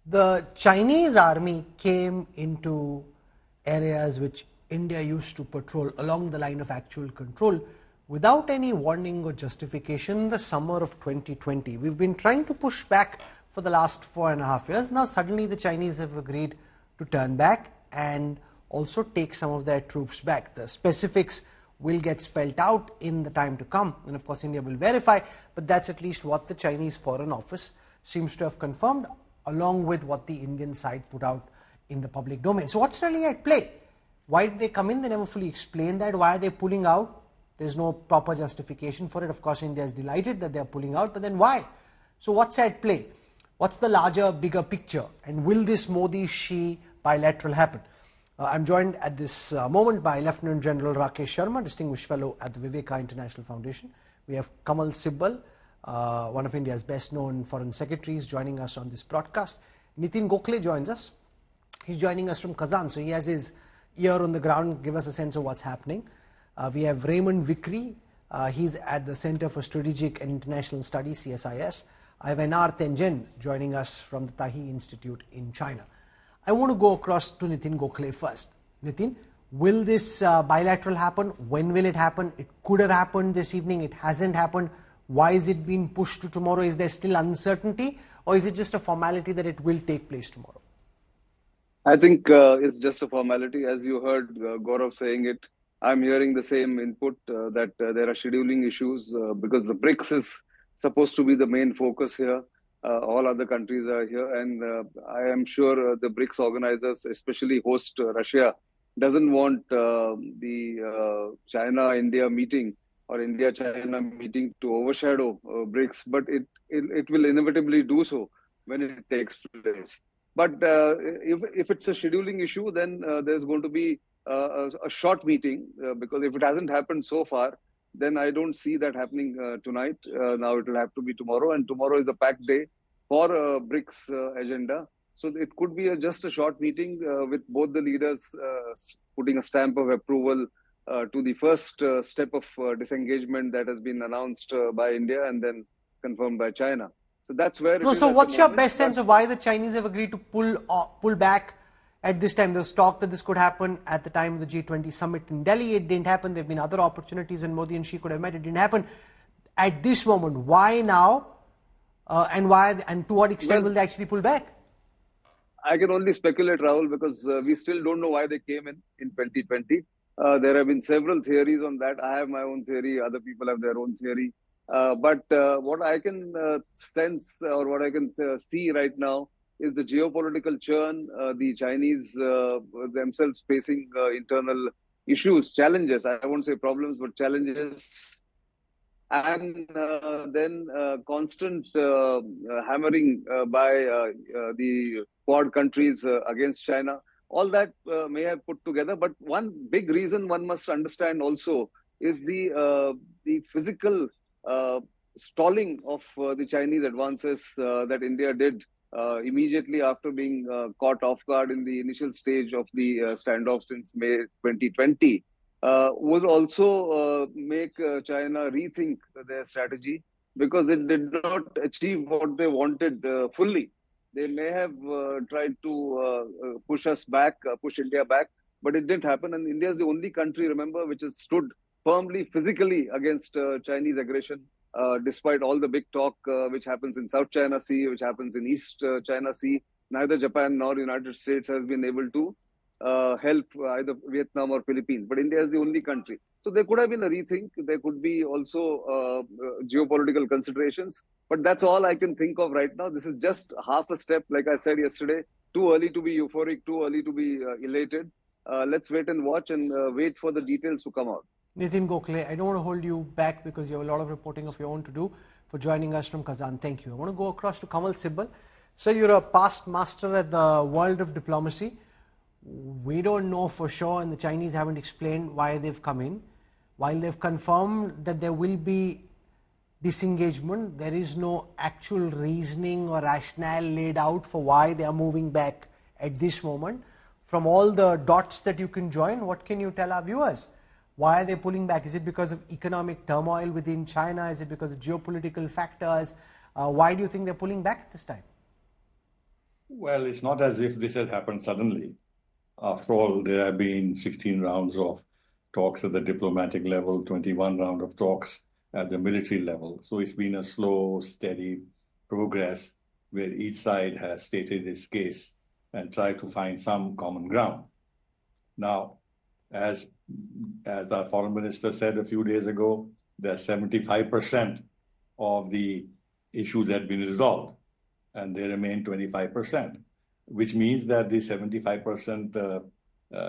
The Chinese army came into areas which India used to patrol along the line of actual control without any warning or justification in the summer of 2020. We've been trying to push back for the last 4.5 years. Now suddenly the Chinese have agreed to turn back and also take some of their troops back. The specifics will get spelled out in the time to come, and of course India will verify, but that's at least what the Chinese Foreign Office seems to have confirmed, along with what the Indian side put out in the public domain. So what's really at play? Why did they come in? They never fully explained that. Why are they pulling out? There's no proper justification for it. Of course, India is delighted that they're pulling out, but then why? So what's at play? What's the larger, bigger picture? And will this Modi-Xi bilateral happen? I'm joined at this moment by Lieutenant General Rakesh Sharma, Distinguished Fellow at the Viveka International Foundation. We have Kamal Sibbal, one of India's best-known foreign secretaries, joining us on this broadcast. Nitin Gokhale joins us. He's joining us from Kazan, so he has his ear on the ground, give us a sense of what's happening. We have Raymond Vikri. He's at the Center for Strategic and International Studies, CSIS. I have NR Tenjen joining us from the Tahi Institute in China. I want to go across to Nitin Gokhale first. Nitin, will this bilateral happen? When will it happen? It could have happened this evening. It hasn't happened. Why is it being pushed to tomorrow? Is there still uncertainty? Or is it just a formality that it will take place tomorrow? I think it's just a formality. As you heard Gaurav saying it, I'm hearing the same input that there are scheduling issues because the BRICS is supposed to be the main focus here. All other countries are here, and I am sure the BRICS organizers, especially host Russia, doesn't want the China-India meeting or India-China meeting to overshadow BRICS, but it will inevitably do so when it takes place. But if it's a scheduling issue, then there's going to be a short meeting because if it hasn't happened so far, then I don't see that happening tonight. Now it will have to be tomorrow, and tomorrow is a packed day for BRICS agenda. So it could be just a short meeting with both the leaders putting a stamp of approval to the first step of disengagement that has been announced by India and then confirmed by China. So that's where it is. So what's your best sense of why the Chinese have agreed to pull back at this time? There's talk that this could happen at the time of the G20 summit in Delhi. It didn't happen. There have been other opportunities when Modi and Xi could have met. It didn't happen. At this moment, why now? And to what extent will they actually pull back? I can only speculate, Rahul, because we still don't know why they came in 2020. There have been several theories on that. I have my own theory. Other people have their own theory. But what I can sense or what I can see right now is the geopolitical churn, the Chinese themselves facing internal issues, challenges. I won't say problems, but challenges. And then constant hammering by the Quad countries against China. All that may have put together. But one big reason one must understand also is the physical stalling of the Chinese advances that India did immediately after being caught off guard in the initial stage of the standoff since May 2020 would also make China rethink their strategy because it did not achieve what they wanted fully. They may have tried to push us back, push India back, but it didn't happen. And India is the only country, remember, which has stood firmly, physically against Chinese aggression, despite all the big talk which happens in South China Sea, which happens in East China Sea. Neither Japan nor United States has been able to help either Vietnam or Philippines. But India is the only country. So there could have been a rethink. There could be also geopolitical considerations. But that's all I can think of right now. This is just half a step, like I said yesterday. Too early to be euphoric, too early to be elated. Let's wait and watch and wait for the details to come out. Nitin Gokhale, I don't want to hold you back because you have a lot of reporting of your own to do, for joining us from Kazan. Thank you. I want to go across to Kamal Sibbal. So you're a past master at the world of diplomacy. We don't know for sure, and the Chinese haven't explained why they've come in. While they've confirmed that there will be disengagement, there is no actual reasoning or rationale laid out for why they are moving back at this moment. From all the dots that you can join, what can you tell our viewers? Why are they pulling back? Is it because of economic turmoil within China? Is it because of geopolitical factors? Why do you think they're pulling back at this time? Well, it's not as if this has happened suddenly. After all, there have been 16 rounds of talks at the diplomatic level, 21 rounds of talks at the military level. So it's been a slow, steady progress where each side has stated its case and tried to find some common ground. Now, as our foreign minister said a few days ago, that 75% of the issues had been resolved, and there remain 25%, which means that the 75%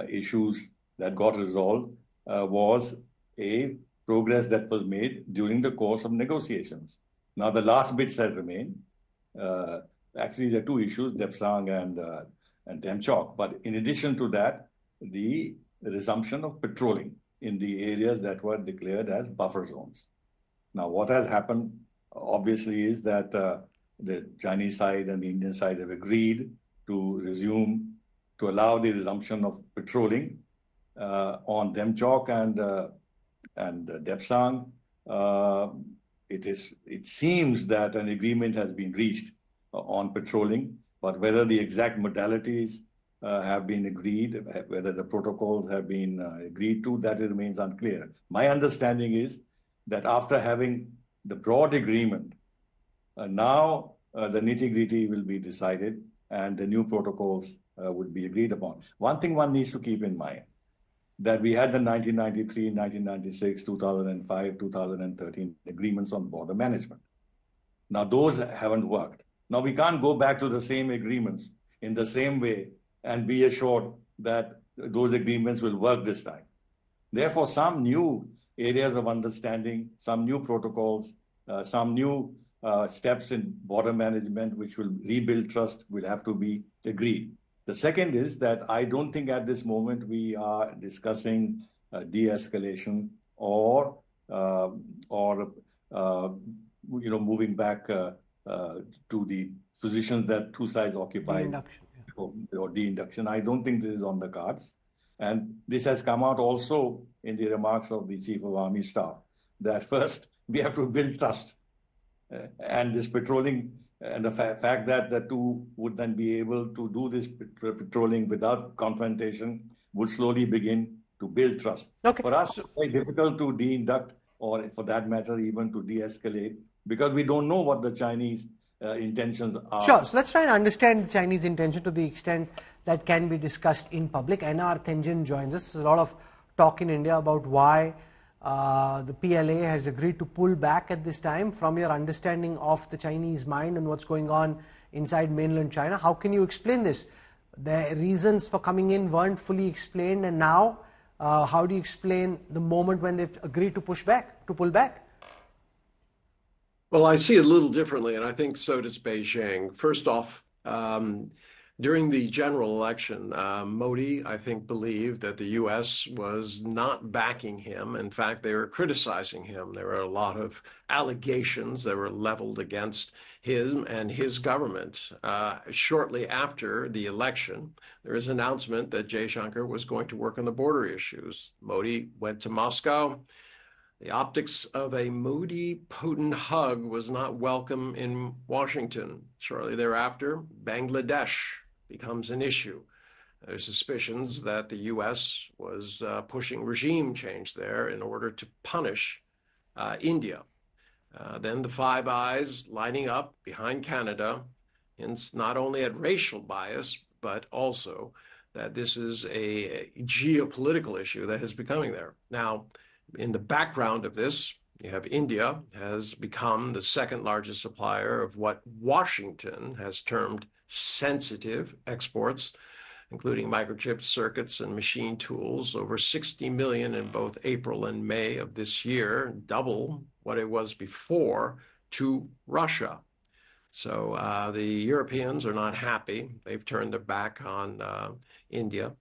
issues that got resolved was a progress that was made during the course of negotiations. Now, the last bits that remain, actually, there are two issues, Depsang and Demchok. But in addition to that, the resumption of patrolling in the areas that were declared as buffer zones. Now, what has happened, obviously, is that the Chinese side and the Indian side have agreed to allow the resumption of patrolling on Demchok and Depsang. It seems that an agreement has been reached on patrolling, but whether the exact modalities have been agreed, whether the protocols have been agreed to, that remains unclear. My understanding is that after having the broad agreement, now the nitty-gritty will be decided and the new protocols would be agreed upon. One thing one needs to keep in mind, that we had the 1993, 1996, 2005, 2013 agreements on border management. Now those haven't worked. Now we can't go back to the same agreements in the same way and be assured that those agreements will work this time. Therefore, some new areas of understanding, some new protocols, some new steps in border management which will rebuild trust will have to be agreed. The second is that I don't think at this moment we are discussing de-escalation or moving back to the positions that two sides occupy, or de-induction. I don't think this is on the cards. And this has come out also in the remarks of the Chief of Army Staff, that first we have to build trust. And this patrolling and the fact that the two would then be able to do this patrolling without confrontation would slowly begin to build trust. Okay. For us, it's very difficult to de-induct, or for that matter, even to de-escalate, because we don't know what the Chinese intentions are. Sure. So let's try and understand Chinese intention to the extent that can be discussed in public. NR Tenjin joins us. There's a lot of talk in India about why the PLA has agreed to pull back at this time. From your understanding of the Chinese mind and what's going on inside mainland China, how can you explain this? The reasons for coming in weren't fully explained, and now how do you explain the moment when they've agreed to pull back? Well, I see it a little differently, and I think so does Beijing. First off, during the general election, Modi, I think, believed that the U.S. was not backing him. In fact, they were criticizing him. There were a lot of allegations that were leveled against him and his government. Shortly after the election, there was an announcement that Jaishankar was going to work on the border issues. Modi went to Moscow. The optics of a moody Putin hug was not welcome in Washington. Shortly thereafter, Bangladesh becomes an issue. There's suspicions that the U.S. was pushing regime change there in order to punish India. Then the Five Eyes lining up behind Canada, hints not only at racial bias, but also that this is a geopolitical issue that is becoming there. Now, in the background of this, you have India has become the second largest supplier of what Washington has termed sensitive exports, including microchips, circuits, and machine tools, over 60 million in both April and May of this year, double what it was before, to Russia. So the Europeans are not happy. They've turned their back on India.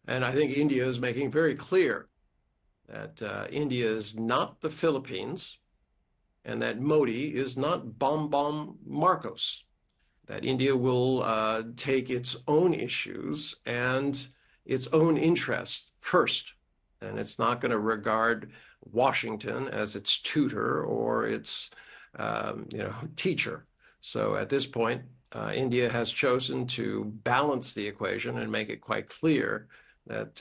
And I think India is making very clear that India is not the Philippines and that Modi is not Bom Marcos, that India will take its own issues and its own interests first, and it's not going to regard Washington as its tutor or its teacher. So at this point, India has chosen to balance the equation and make it quite clear that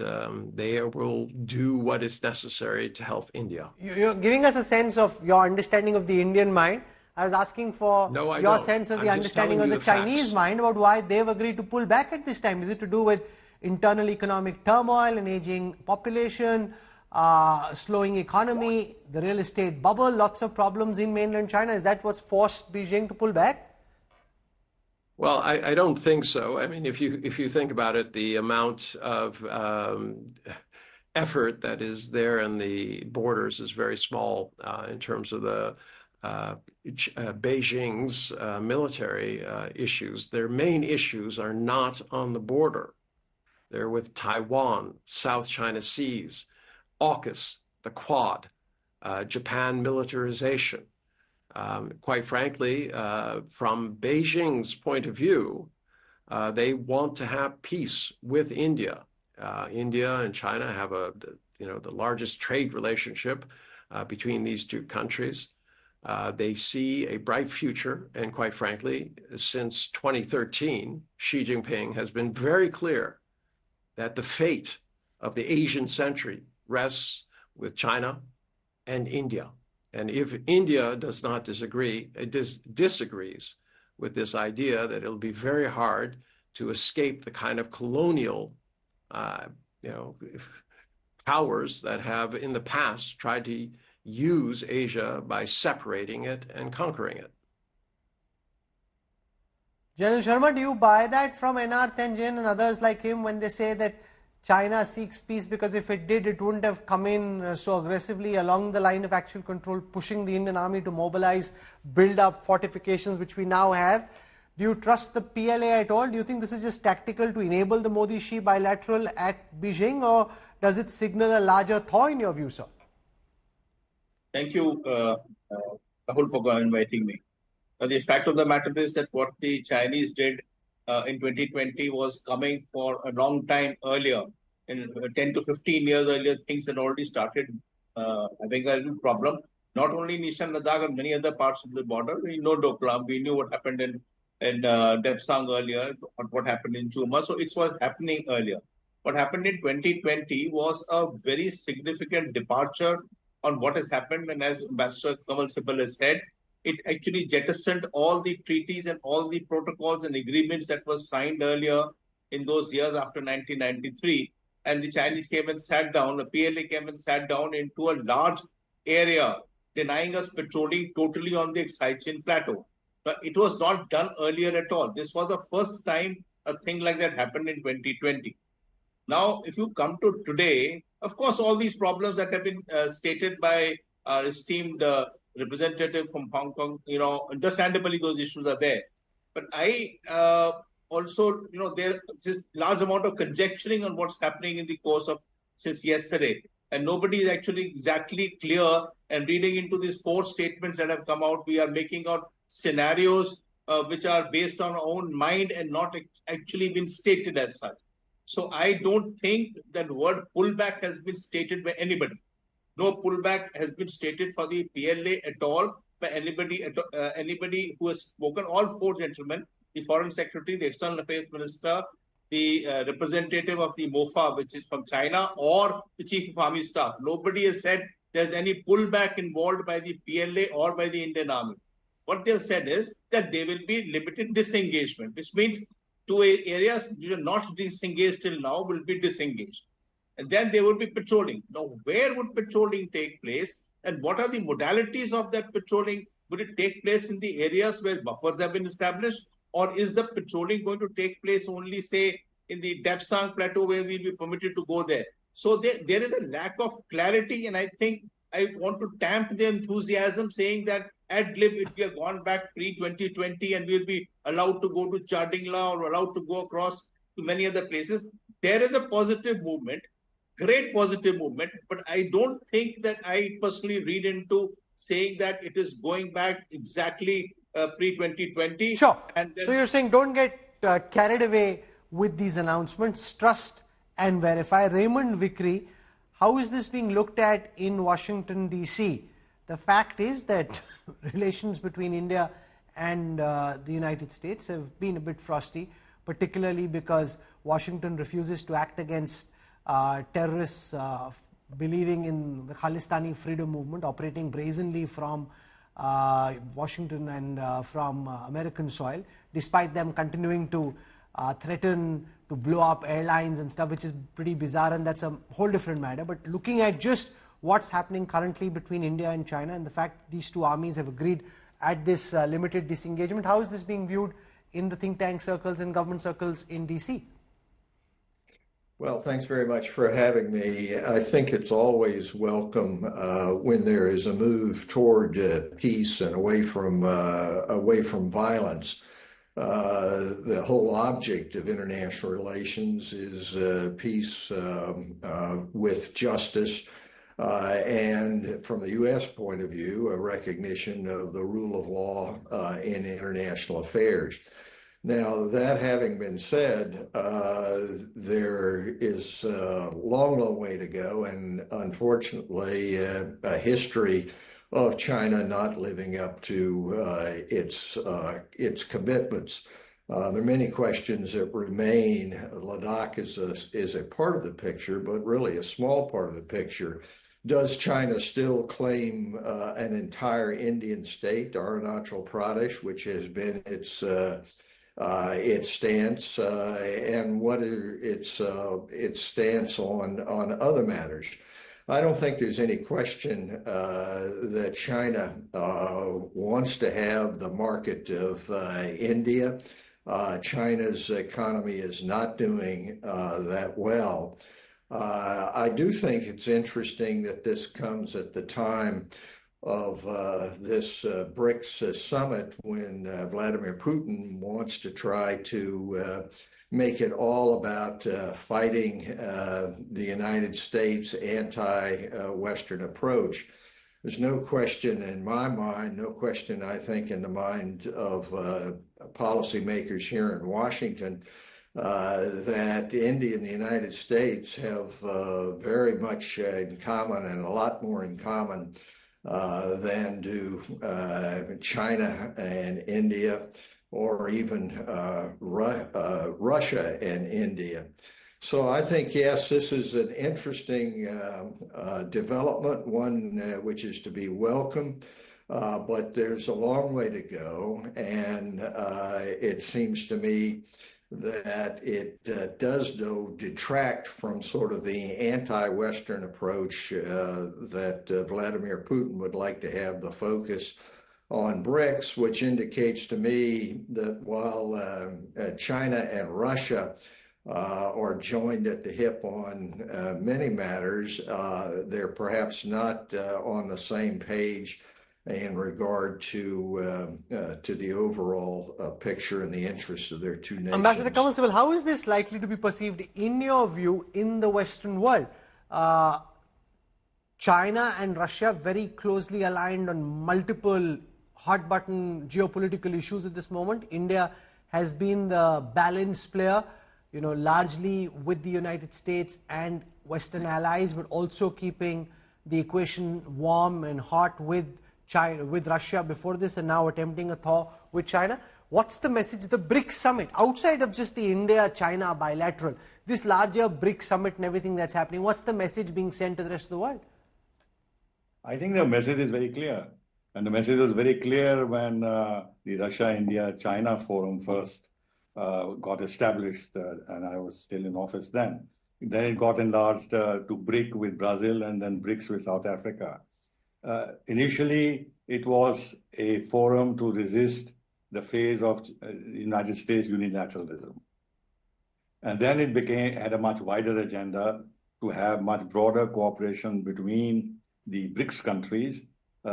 they will do what is necessary to help India. You're giving us a sense of your understanding of the Indian mind. I was asking for your sense of the understanding of the Chinese mind about why they've agreed to pull back at this time. Is it to do with internal economic turmoil, an aging population, slowing economy, the real estate bubble, lots of problems in mainland China? Is that what's forced Beijing to pull back? Well, I don't think so. I mean, if you think about it, the amount of effort that is there in the borders is very small in terms of the Beijing's military issues. Their main issues are not on the border. They're with Taiwan, South China Seas, AUKUS, the Quad, Japan militarization. Quite frankly, from Beijing's point of view, they want to have peace with India. India and China have the largest trade relationship between these two countries. They see a bright future, and quite frankly, since 2013, Xi Jinping has been very clear that the fate of the Asian century rests with China and India. And if India does not disagrees with this idea, that it'll be very hard to escape the kind of colonial, powers that have in the past tried to use Asia by separating it and conquering it. General Sharma, do you buy that from N.R. Tenjin and others like him when they say that China seeks peace because if it did, it wouldn't have come in so aggressively along the line of actual control, pushing the Indian army to mobilize, build up fortifications, which we now have? Do you trust the PLA at all? Do you think this is just tactical to enable the Modi-Xi bilateral at Beijing, or does it signal a larger thaw in your view, sir? Thank you, Rahul, for inviting me. The fact of the matter is that what the Chinese did in 2020 was coming for a long time earlier. In 10 to 15 years earlier, things had already started having a little problem. Not only in Eastern Ladakh and many other parts of the border. We know Doklam, we knew what happened in Depsang earlier, what happened in Chuma. So it was happening earlier. What happened in 2020 was a very significant departure on what has happened. And as Ambassador Kamal Sibal has said, it actually jettisoned all the treaties and all the protocols and agreements that were signed earlier in those years after 1993. And the Chinese came and sat down, the PLA came and sat down into a large area, denying us patrolling totally on the Exaichen Plateau. But it was not done earlier at all. This was the first time a thing like that happened in 2020. Now, if you come to today, of course, all these problems that have been stated by our esteemed representative from Hong Kong, understandably those issues are there. But I also, there's this large amount of conjecturing on what's happening in the course of since yesterday. And nobody is actually exactly clear. And reading into these 4 statements that have come out, we are making out scenarios which are based on our own mind and not actually been stated as such. So I don't think that word pullback has been stated by anybody. No pullback has been stated for the PLA at all by anybody who has spoken. All 4 gentlemen, the Foreign Secretary, the External Affairs Minister, the representative of the MOFA, which is from China, or the Chief of Army Staff. Nobody has said there's any pullback involved by the PLA or by the Indian Army. What they've said is that there will be limited disengagement, which means 2 areas which are not disengaged till now will be disengaged. And then there would be patrolling. Now, where would patrolling take place? And what are the modalities of that patrolling? Would it take place in the areas where buffers have been established? Or is the patrolling going to take place only, say, in the Depsang Plateau where we'll be permitted to go there? So there is a lack of clarity. And I think I want to tamp the enthusiasm saying that ad lib, if we have gone back pre-2020 and we'll be allowed to go to Chardingla or allowed to go across to many other places, there is a positive movement. Great positive movement, but I don't think that I personally read into saying that it is going back exactly pre-2020. Sure. And then, so you're saying don't get carried away with these announcements, trust and verify. Raymond Vickery, how is this being looked at in Washington, D.C.? The fact is that relations between India and the United States have been a bit frosty, particularly because Washington refuses to act against terrorists believing in the Khalistani freedom movement, operating brazenly from Washington and from American soil, despite them continuing to threaten to blow up airlines and stuff, which is pretty bizarre, and that's a whole different matter. But looking at just what's happening currently between India and China and the fact these two armies have agreed at this limited disengagement, how is this being viewed in the think tank circles and government circles in DC? Well, thanks very much for having me. I think it's always welcome when there is a move toward peace and away from violence. The whole object of international relations is peace with justice, and from the U.S. point of view, a recognition of the rule of law in international affairs. Now, that having been said, there is a long, long way to go, and unfortunately, a history of China not living up to its commitments. There are many questions that remain. Ladakh is a part of the picture, but really a small part of the picture. Does China still claim an entire Indian state, Arunachal Pradesh, which has been its stance, and what are its stance on other matters? I don't think there's any question that China wants to have the market of India. China's economy is not doing that well. I do think it's interesting that this comes at the time of this BRICS summit when Vladimir Putin wants to try to make it all about fighting the United States' anti-Western approach. There's no question in my mind, no question I think in the mind of policymakers here in Washington, that India and the United States have very much in common, and a lot more in common than do China and India, or even Russia and India. So I think, yes, this is an interesting development, one which is to be welcome, but there's a long way to go, and it seems to me that it does, though, detract from sort of the anti-Western approach that Vladimir Putin would like to have the focus on BRICS, which indicates to me that while China and Russia are joined at the hip on many matters, they're perhaps not on the same page in regard to the overall picture and the interests of their two nations. Ambassador Kamal Sibal, how is this likely to be perceived, in your view, in the Western world? China and Russia very closely aligned on multiple hot-button geopolitical issues at this moment. India has been the balance player, largely with the United States and Western allies, but also keeping the equation warm and hot with China, with Russia before this, and now attempting a thaw with China. What's the message? The BRICS summit, outside of just the India-China bilateral, this larger BRICS summit and everything that's happening, what's the message being sent to the rest of the world? I think the message is very clear. And the message was very clear when the Russia-India-China forum first got established, and I was still in office then. Then it got enlarged to BRIC with Brazil, and then BRICS with South Africa. Initially, it was a forum to resist the phase of United States unilateralism. And then it had a much wider agenda to have much broader cooperation between the BRICS countries,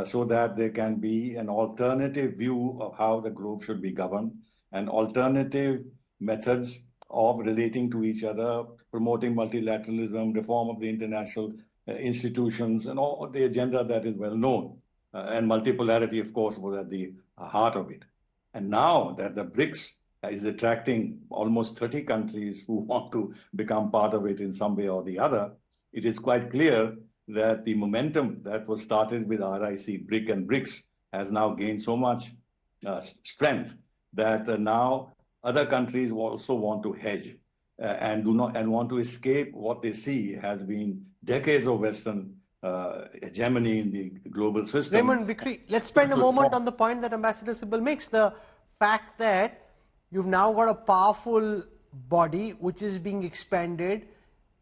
so that there can be an alternative view of how the globe should be governed, and alternative methods of relating to each other, promoting multilateralism, reform of the international institutions, and all the agenda that is well known. And multipolarity, of course, was at the heart of it. And now that the BRICS is attracting almost 30 countries who want to become part of it in some way or the other, it is quite clear that the momentum that was started with RIC, BRIC and BRICS has now gained so much strength that now other countries also want to hedge and want to escape what they see has been decades of Western hegemony in the global system. Raymond Vikri, let's spend a moment on the point that Ambassador Sibal makes, the fact that you've now got a powerful body which is being expanded,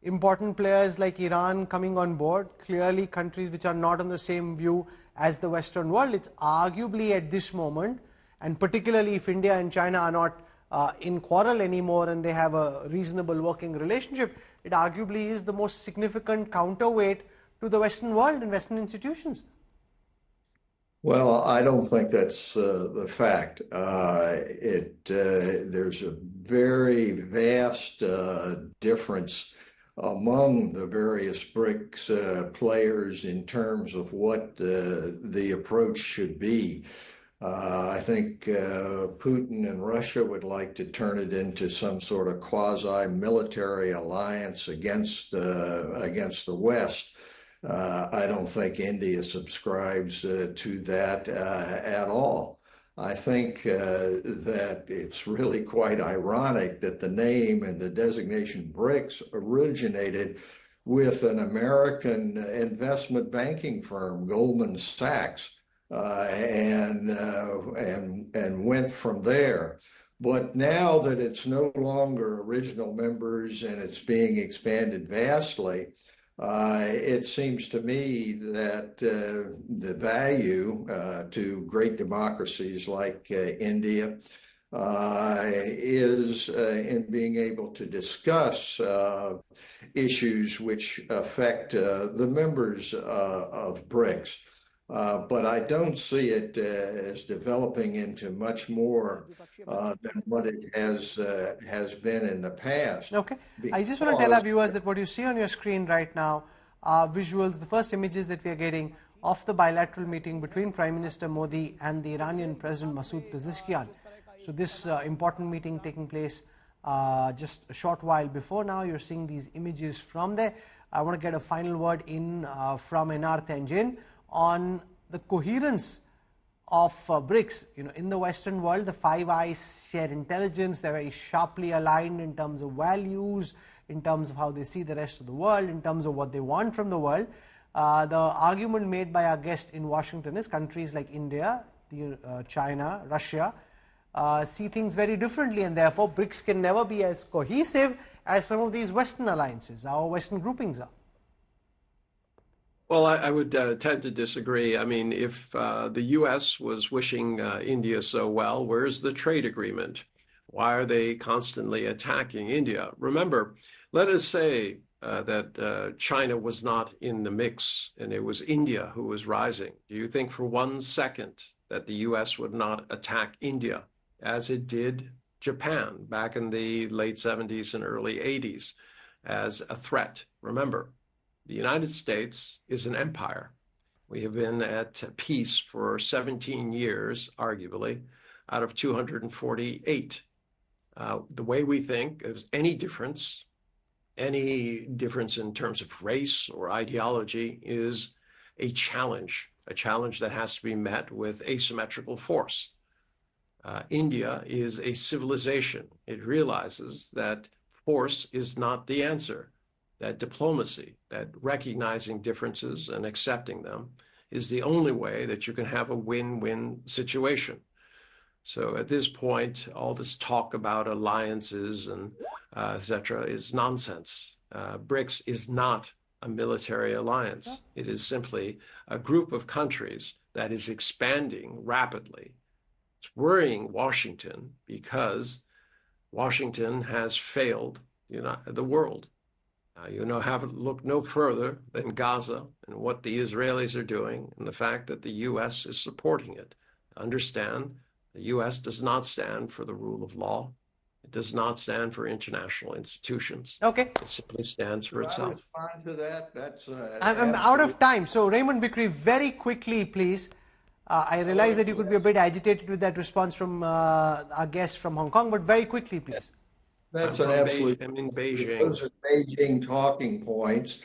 important players like Iran coming on board, clearly countries which are not on the same view as the Western world. It's arguably at this moment, and particularly if India and China are not in quarrel anymore and they have a reasonable working relationship, it arguably is the most significant counterweight to the Western world and Western institutions. Well, I don't think that's the fact. There's a very vast difference among the various BRICS players in terms of what the approach should be. I think Putin and Russia would like to turn it into some sort of quasi-military alliance against the West. I don't think India subscribes to that at all. I think that it's really quite ironic that the name and the designation BRICS originated with an American investment banking firm, Goldman Sachs, and went from there. But now that it's no longer original members and it's being expanded vastly, it seems to me that the value to great democracies like India is in being able to discuss issues which affect the members of BRICS. But I don't see it as developing into much more than what it has been in the past. Okay. I just want to tell our viewers that what you see on your screen right now are visuals, the first images that we are getting of the bilateral meeting between Prime Minister Modi and the Iranian President Masoud Pezeshkian. So this important meeting taking place just a short while before now. You're seeing these images from there. I want to get a final word in from NR Tangin on the coherence of BRICS. You know, in the Western world, the Five Eyes share intelligence. They're very sharply aligned in terms of values, in terms of how they see the rest of the world, in terms of what they want from the world. The argument made by our guest in Washington is countries like India, China, Russia see things very differently, and therefore BRICS can never be as cohesive as some of these Western alliances, our Western groupings are. Well, I would tend to disagree. I mean, if the U.S. was wishing India so well, where's the trade agreement? Why are they constantly attacking India? Remember, let us say that China was not in the mix and it was India who was rising. Do you think for 1 second that the U.S. would not attack India as it did Japan back in the late 70s and early 80s as a threat? Remember, the United States is an empire. We have been at peace for 17 years, arguably, out of 248. The way we think, if any difference in terms of race or ideology, is a challenge that has to be met with asymmetrical force. India is a civilization. It realizes that force is not the answer. That diplomacy, that recognizing differences and accepting them is the only way that you can have a win-win situation. So at this point, all this talk about alliances and etc. is nonsense. BRICS is not a military alliance. It is simply a group of countries that is expanding rapidly. It's worrying Washington because Washington has failed the world. Have looked no further than Gaza and what the Israelis are doing and the fact that the U.S. is supporting it. Understand, the U.S. does not stand for the rule of law. It does not stand for international institutions. Okay. It simply stands for itself. I respond to that. That's I'm out of time. So Raymond Vikri, very quickly, please. I realize that you could be a bit agitated with that response from our guest from Hong Kong, but very quickly, please. Yes. That's an absolute. I'm in Beijing. Those are Beijing talking points.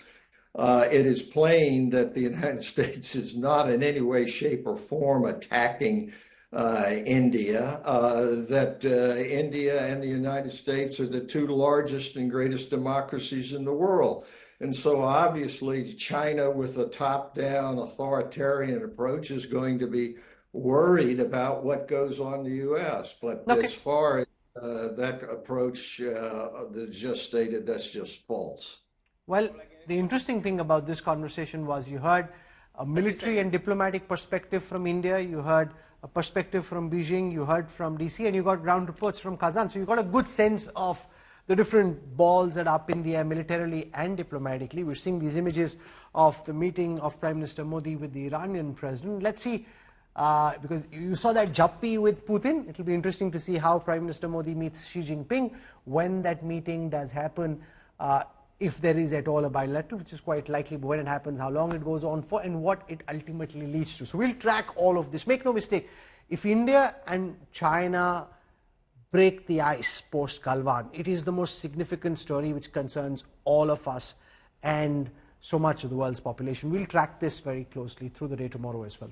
It is plain that the United States is not in any way, shape, or form attacking India, that India and the United States are the two largest and greatest democracies in the world. And so obviously China, with a top-down authoritarian approach, is going to be worried about what goes on in the U.S. But as far as that approach that just stated, that's just false. Well, the interesting thing about this conversation was you heard a military and diplomatic perspective from India, you heard a perspective from Beijing, you heard from DC, and you got ground reports from Kazan. So you got a good sense of the different balls that are up in the air militarily and diplomatically. We're seeing these images of the meeting of Prime Minister Modi with the Iranian president. Let's see, because you saw that Jappi with Putin. It'll be interesting to see how Prime Minister Modi meets Xi Jinping, when that meeting does happen, if there is at all a bilateral, which is quite likely, but when it happens, how long it goes on for, and what it ultimately leads to. So we'll track all of this. Make no mistake, if India and China break the ice post-Galwan, it is the most significant story which concerns all of us and so much of the world's population. We'll track this very closely through the day tomorrow as well.